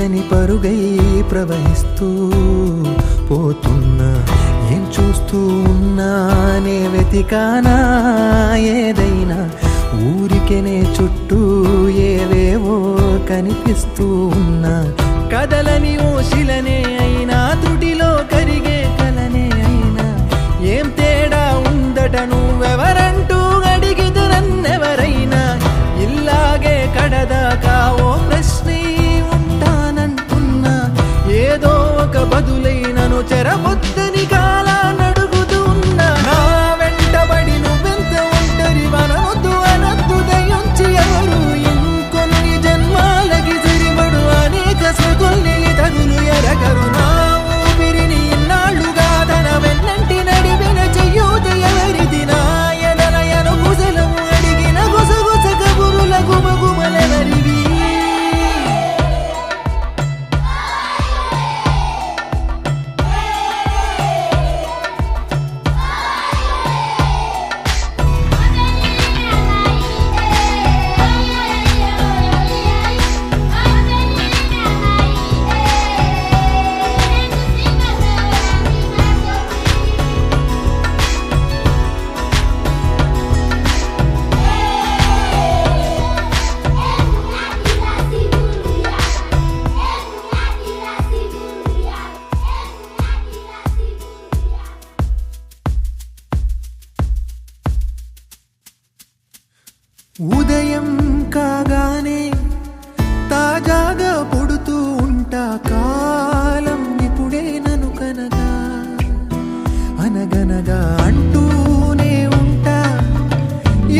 తీర్చని పరుగై ప్రవహిస్తూ పోతున్నా. ఏం చూస్తూ ఉన్నానే వెతికానా ఏదైనా, ఊరికెనే చుట్టూ ఏవేవో కనిపిస్తూ ఉన్నా. కదలని ఓశిలనే అయినా, త్రుటిలో కరిగే కలనే అయినా, ఏం తేడా ఉందట నువ్వెవరంటూ అడిగిదు నన్నెవరైనా. ఇల్లాగే కడదాకా ఓ ప్రశ్నే ఉంటానంటున్నా. ఏదో ఒక బదులైనను చెరబొద్దని కాలానడుగుతూ ఉన్నా. నా వెంటబడి నువ్వెంత ఒంటరి వనవద్దు అనద్దు దయించి ఎవరు. ఇంకొన్ని జన్మాలకి సరిపడు అనేక స్మృతుల్ని తగులు ఎరగరు. నా ఊపిరిని ఇన్నాళ్ళుగా తన వెన్నంటి నడిపిన చెయ్యూత ఎవరిది. నా ఎదలయను కుశలము అడిగిన గుసగుస కబురుల గుమగుమలెవరివి. ఉదయం కాగానే తాజాగా పుడుతూ ఉంటా. కాలం ఇప్పుడే నన్ను కనగా అనగనగా అంటూనే ఉంటా.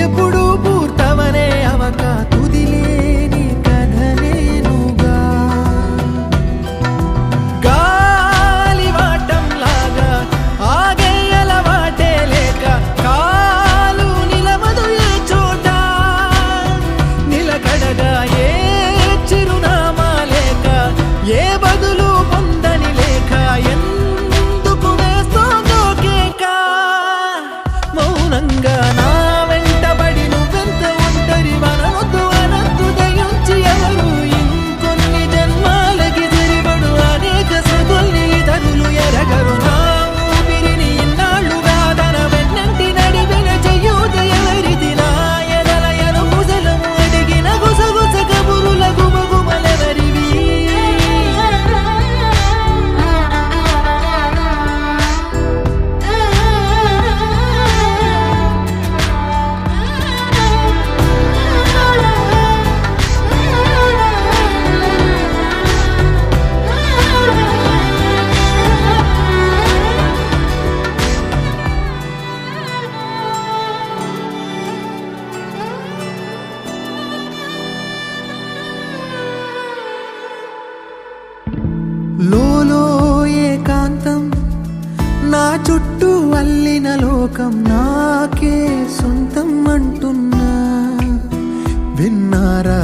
ఎప్పుడు పూర్తవనే అవక తుదిలేని కథ నేనుగా. గాలి వాటంలాగా ఆగే అలవాటే లేక, కాలు నిలవదు ఏ చోట. నిలకడగా ఏ చిరునామా లేక, ఏ బదులు పొందని లేక, ఎందుకు వేస్తోందో కేక. మౌనంగా నా వెంటబడి నువ్వెంత ఒంటరి వనవద్దు అనద్దు దయించి ఎవరు. ఇంకొన్ని జన్మాలకి సరిపడు అనేక స్మృతుల్ని తగులు ఎరగరు. నా ఊపిరిని ఇన్నాళ్ళుగా తన వెన్నంటి నడిపిన చెయ్యూత ఎవరిది. నా ఎదలయను కుశలము అడిగిన గుసగుస కబురుల గుమగుమలెవరివి. లోలో ఏకాంతం, నా చుట్టూ అల్లిన లోకం నాకే సొంతం అంటున్నా. విన్నారా